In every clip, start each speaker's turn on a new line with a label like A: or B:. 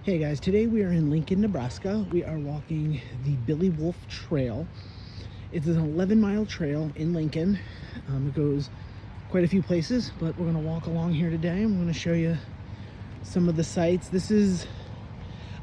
A: Hey guys, today we are in Lincoln, Nebraska. We are walking the Billy Wolff Trail. It's an 11-mile trail in Lincoln. It goes quite a few places, but we're going to walk along here today. I'm going to show you some of the sights.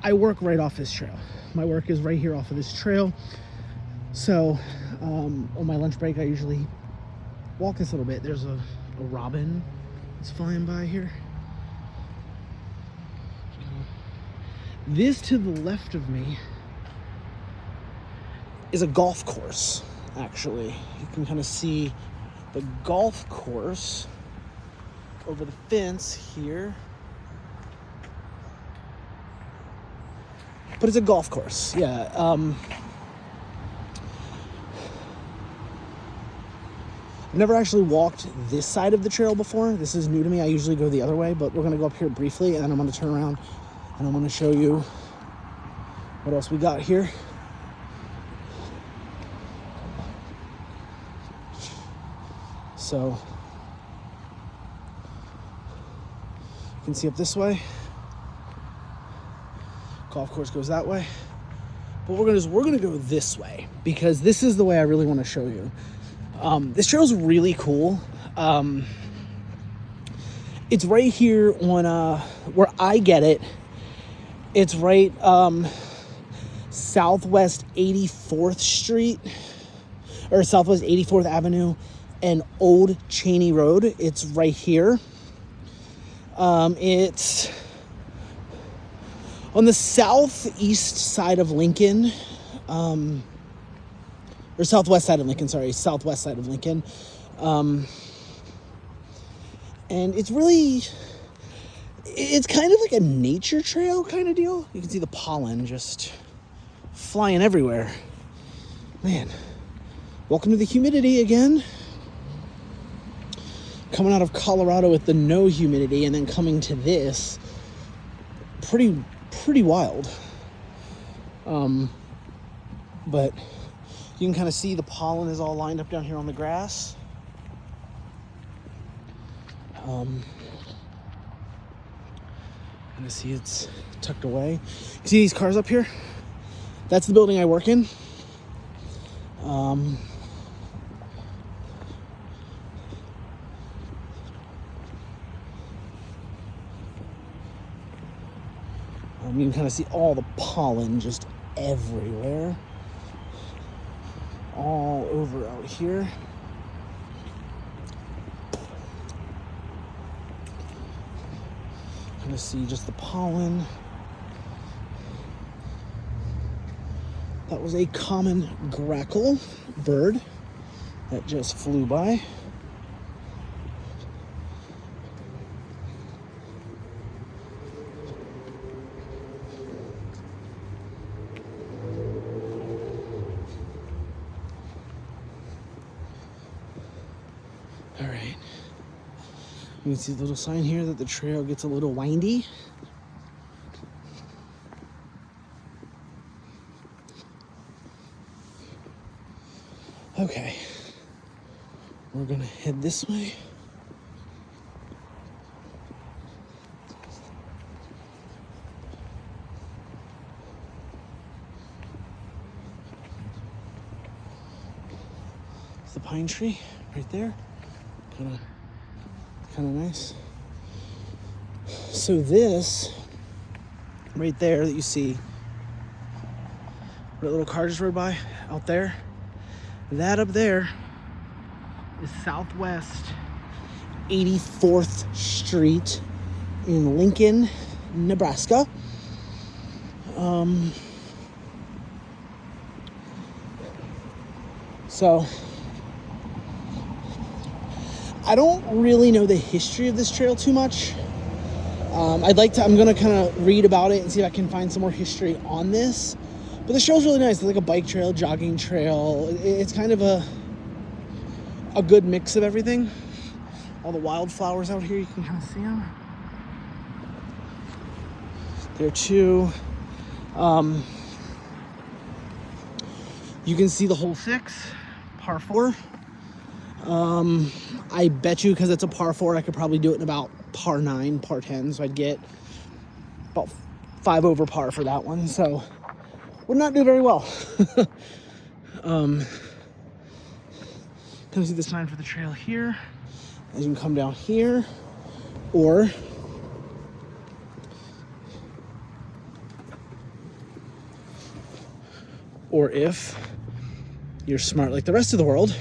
A: I work right off this trail. My work is right here off of this trail. So on my lunch break, I usually walk this little bit. There's a robin that's flying by here. This to the left of me is a golf course, actually. You can kind of see the golf course over the fence here. But it's a golf course, yeah. I've never actually walked this side of the trail before. This is new to me. I usually go the other way, but we're going to go up here briefly, and then I'm going to turn around and I'm going to show you what else we got here. So you can see up this way. Golf course goes that way. But we're gonna go this way because this is the way I really want to show you. This trail's really cool. It's right here on where I get it. It's right Southwest 84th Street or Southwest 84th Avenue and Old Cheney Road. It's right here. It's on the southeast side of Lincoln, or southwest side of Lincoln, southwest side of Lincoln. And it's kind of like a nature trail kind of deal. You can see the pollen just flying everywhere. Man, welcome to the humidity again. Coming out of Colorado with the no humidity and then coming to this, pretty wild. But you can kind of see the pollen is all lined up down here on the grass. And I see it's tucked away. You see these cars up here? That's the building I work in. You can kind of see all the pollen just everywhere. All over out here. Kind of see just the pollen. That was a common grackle bird that just flew by. All right. You can see the little sign here that the trail gets a little windy. Okay, we're gonna head this way. It's the pine tree right there. Kind of nice. So this right there that you see, where that little car just rode by out there, that up there is Southwest 84th Street in Lincoln, Nebraska. So I don't really know the history of this trail too much. I'm gonna kind of read about it and see if I can find some more history on this. But the trail's really nice. It's like a bike trail, jogging trail. It's kind of a good mix of everything. All the wildflowers out here, you can kind of see them. There too. You can see the hole 6, par 4. I bet you because it's a par 4, I could probably do it in about par 9, par 10. So I'd get about 5 over par for that one, so would not do very well. Can you see the sign for the trail here? As you can come down here, or if you're smart like the rest of the world,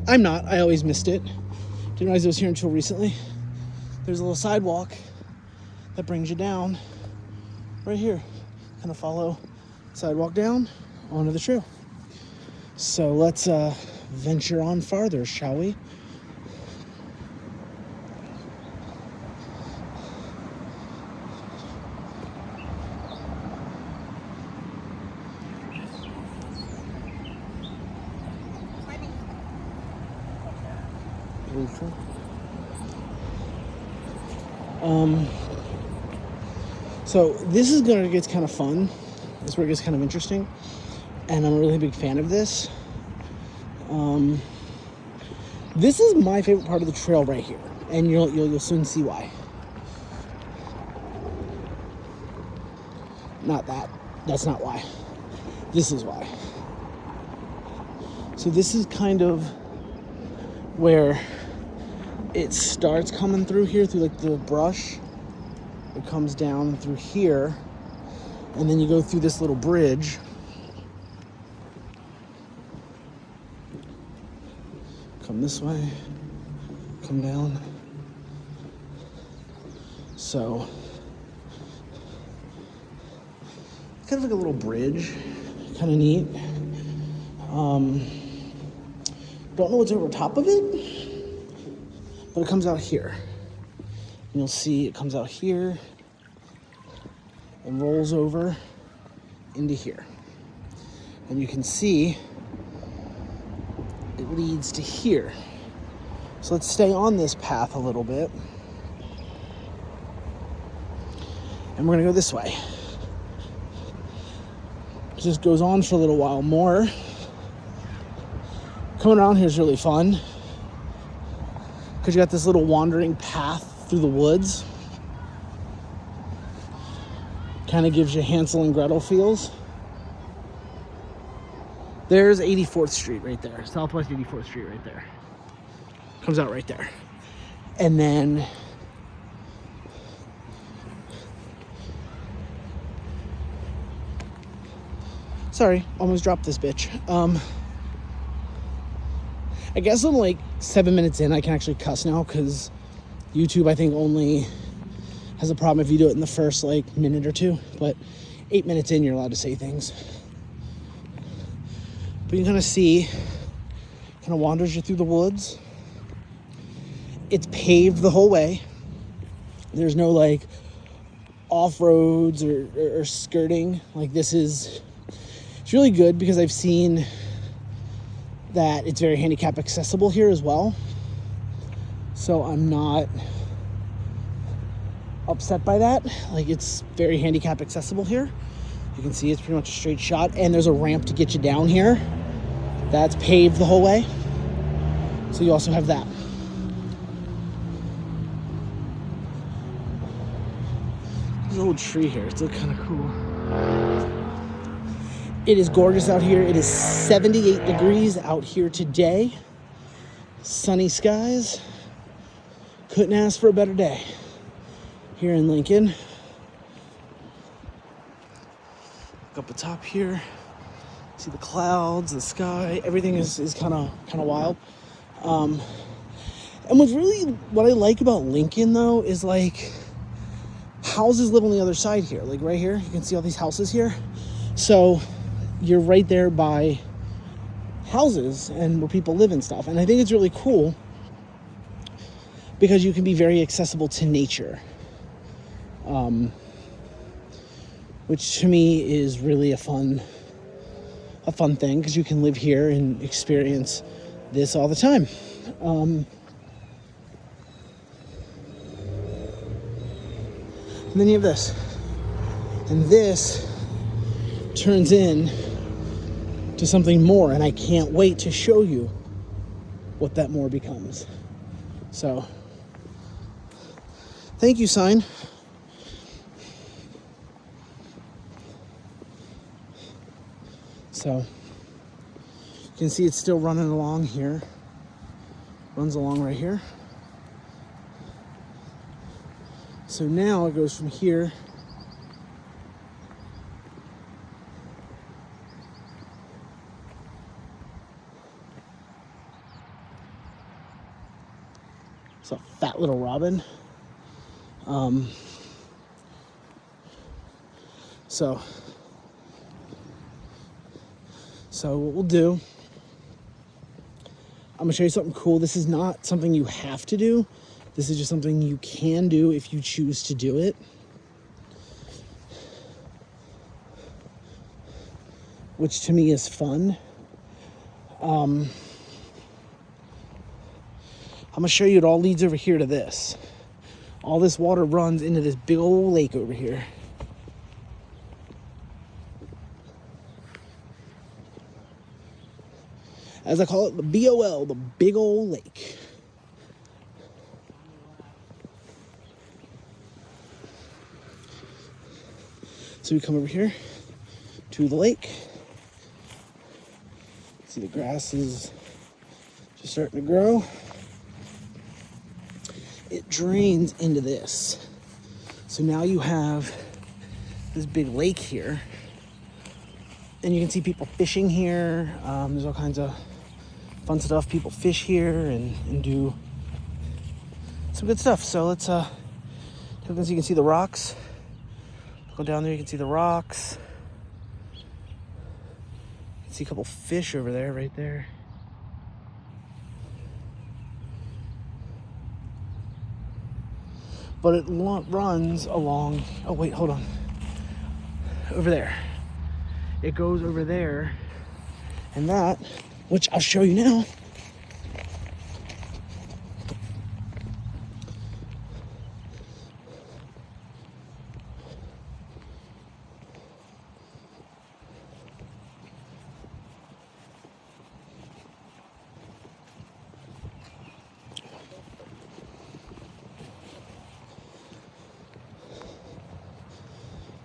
A: I'm not, I always missed it. Didn't realize it was here until recently. There's a little sidewalk that brings you down right here. Kind of follow sidewalk down onto the trail. So let's venture on farther, shall we? So this is gonna get kind of fun. This is where it gets kind of interesting, and I'm a really big fan of this. This is my favorite part of the trail right here, and you'll soon see why. Not that. That's not why. This is why. So this is kind of where it starts coming through here, through like the brush. It comes down through here, and then you go through this little bridge. Come this way, come down. So, kind of like a little bridge, kind of neat. Don't know what's over top of it, but it comes out here. And you'll see it comes out here and rolls over into here. And you can see it leads to here. So let's stay on this path a little bit. And we're gonna go this way. It just goes on for a little while more. Coming around here is really fun because you got this little wandering path through the woods. Kind of gives you Hansel and Gretel feels. There's 84th Street right there. Southwest 84th Street right there. Comes out right there. And then sorry, almost dropped this bitch. I guess I'm like 7 minutes in, I can actually cuss now because YouTube, I think, only has a problem if you do it in the first like minute or two. But 8 minutes in, you're allowed to say things. But you can kind of see, kind of wanders you through the woods. It's paved the whole way. There's no like off-roads or skirting. Like this is, it's really good because I've seen that it's very handicap accessible here as well. So I'm not upset by that. Like it's very handicap accessible here. You can see it's pretty much a straight shot, and there's a ramp to get you down here. That's paved the whole way. So you also have that. There's a little tree here. It's kind of cool. It is gorgeous out here. It is 78 degrees out here today. Sunny skies. Couldn't ask for a better day here in Lincoln. Look up the top here. See the clouds, the sky. Everything is kind of wild. And what I like about Lincoln though is like houses live on the other side here. Like right here, you can see all these houses here. So you're right there by houses and where people live and stuff. And I think it's really cool because you can be very accessible to nature. Which to me is really a fun thing because you can live here and experience this all the time. And then you have this. And this turns in to something more, and I can't wait to show you what that more becomes. So, thank you, sign. So you can see it's still running along here. Runs along right here. So now it goes from here it's a fat little robin. So what we'll do, I'm gonna show you something cool. This is not something you have to do. This is just something you can do if you choose to do it. Which to me is fun. I'm gonna show you it all leads over here to this. All this water runs into this big old lake over here. As I call it, the BOL, the big old lake. So we come over here to the lake. See the grass is just starting to grow. It drains into this. So now you have this big lake here. And you can see people fishing here. There's all kinds of fun stuff. People fish here and do some good stuff. So let's take a look so you can see the rocks. Go down there, you can see the rocks. You can see a couple fish over there, right there. But it runs along, oh wait, hold on. Over there. It goes over there, and that, which I'll show you now,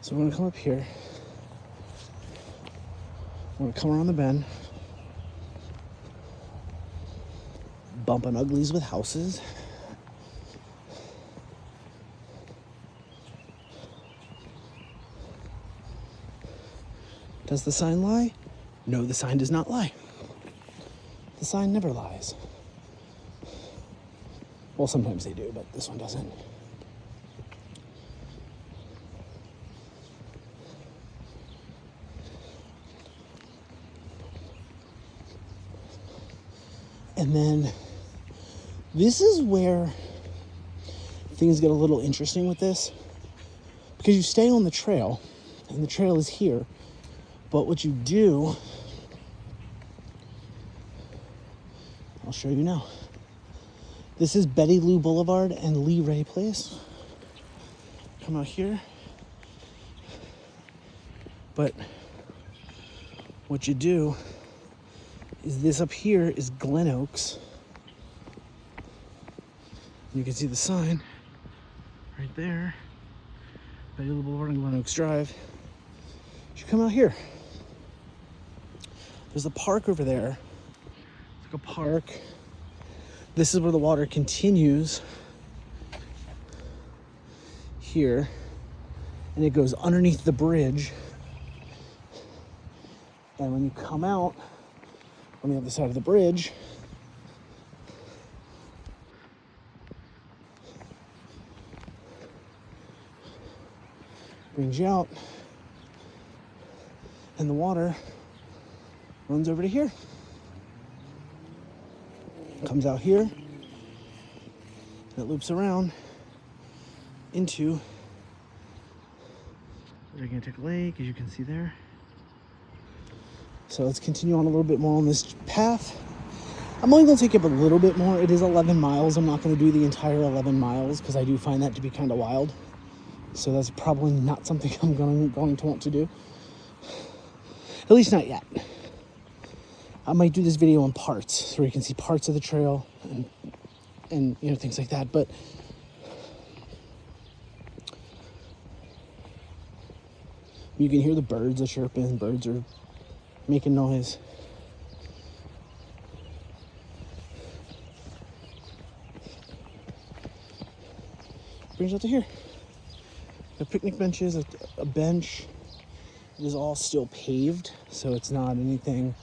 A: so we're gonna come up here. We're gonna come around the bend, bumping uglies with houses. Does the sign lie? No, the sign does not lie. The sign never lies. Well, sometimes they do, but this one doesn't. And then this is where things get a little interesting with this, because you stay on the trail and the trail is here, but what you do, I'll show you now. This is Betty Lou Boulevard and Lee Ray Place. Come out here. But what you do is this up here is Glen Oaks. You can see the sign right there. Betty Lou Boulevard and Glen Oaks Drive. You come out here. There's a park over there. It's like a park. This is where the water continues here, and it goes underneath the bridge. And when you come out on the other side of the bridge, brings you out, and the water runs over to here. Comes out here, and it loops around into the gigantic lake, as you can see there. So let's continue on a little bit more on this path. I'm only going to take up a little bit more. It is 11 miles. I'm not going to do the entire 11 miles because I do find that to be kind of wild. So that's probably not something I'm going to want to do. At least not yet. I might do this video in parts so you can see parts of the trail and you know, things like that. But you can hear the birds are chirping. Birds are making noise. Brings us to here. Got picnic benches, a bench. It is all still paved, so it's not anything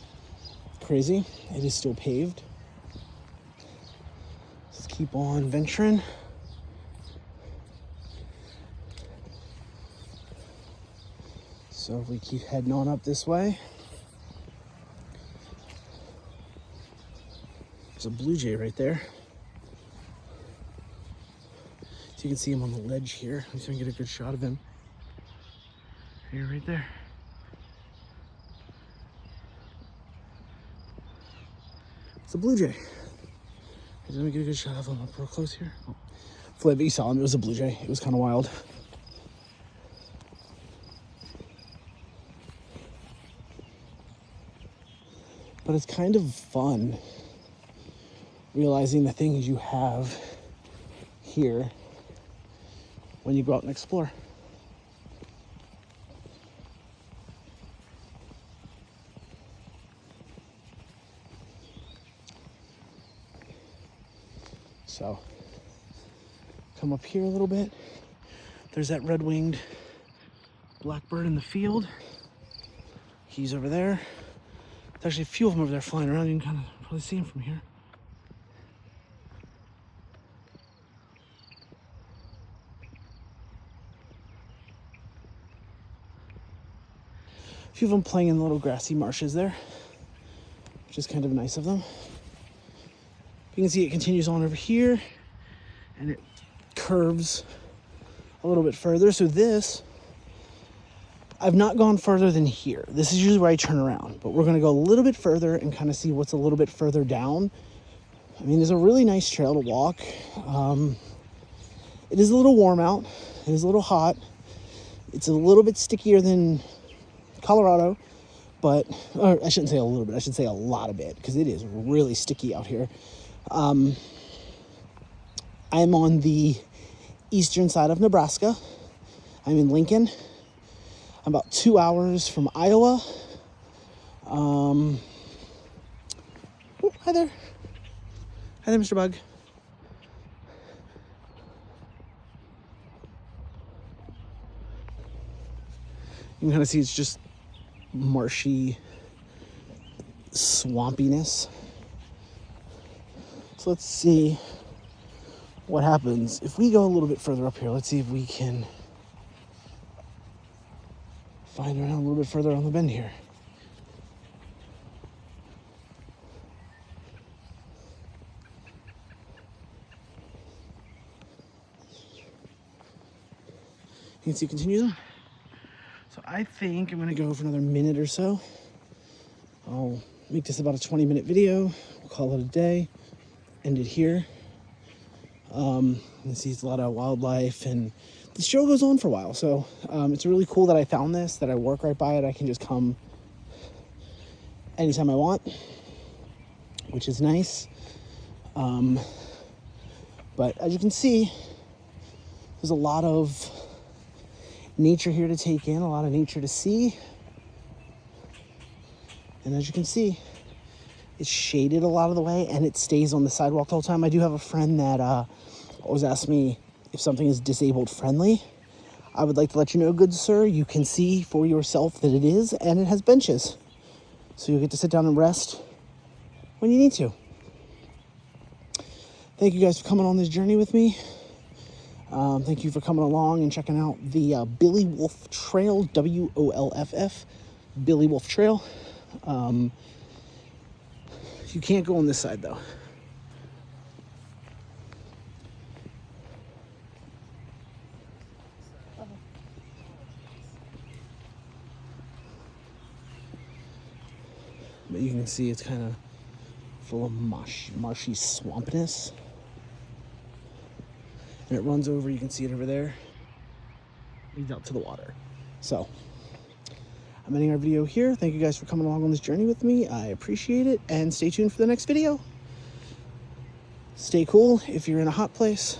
A: crazy. It is still paved. Let's keep on venturing. So if we keep heading on up this way, there's a blue jay right there. So you can see him on the ledge here. I'm just gonna get a good shot of him. Here, right there. It's a blue jay. Let me get a good shot of him up real close here. Oh. Flip, you saw him, it was a blue jay. It was kind of wild. But it's kind of fun realizing the things you have here when you go out and explore. So, come up here a little bit. There's that red-winged blackbird in the field. He's over there. There's actually a few of them over there flying around. You can kind of probably see them from here. A few of them playing in the little grassy marshes there, which is kind of nice of them. You can see it continues on over here, and it curves a little bit further. So this, I've not gone further than here. This is usually where I turn around, but we're gonna go a little bit further and kind of see what's a little bit further down. I mean, there's a really nice trail to walk. It is a little warm out. It is a little hot. It's a little bit stickier than Colorado, but or I shouldn't say a little bit. I should say a lot of it, because it is really sticky out here. I'm on the eastern side of Nebraska. I'm in Lincoln. I'm about 2 hours from Iowa. Oh, hi there. Hi there, Mr. Bug. You can kind of see it's just marshy swampiness. So let's see what happens if we go a little bit further up here. Let's see if we can find around a little bit further on the bend here. You can see it continues on. So I think I'm gonna go for another minute or so. I'll make this about a 20-minute video. We'll call it a day. End it here. You can see it's a lot of wildlife, and this trail goes on for a while. So it's really cool that I found this, that I work right by it. I can just come anytime I want, which is nice. But as you can see, there's a lot of nature here to take in, a lot of nature to see. And as you can see, it's shaded a lot of the way, and it stays on the sidewalk the whole time. I do have a friend that always asks me if something is disabled friendly. I would like to let you know, good sir, you can see for yourself that it is, and it has benches. So you'll get to sit down and rest when you need to. Thank you guys for coming on this journey with me. Thank you for coming along and checking out the Billy Wolff Trail, WOLFF, Billy Wolff Trail. You can't go on this side though. But you can see it's kind of full of marshy swampiness. And it runs over, you can see it over there. Leads out to the water. So, I'm ending our video here. Thank you guys for coming along on this journey with me. I appreciate it, and stay tuned for the next video. Stay cool if you're in a hot place.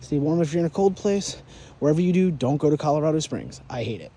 A: Stay warm if you're in a cold place. Wherever you do, don't go to Colorado Springs. I hate it.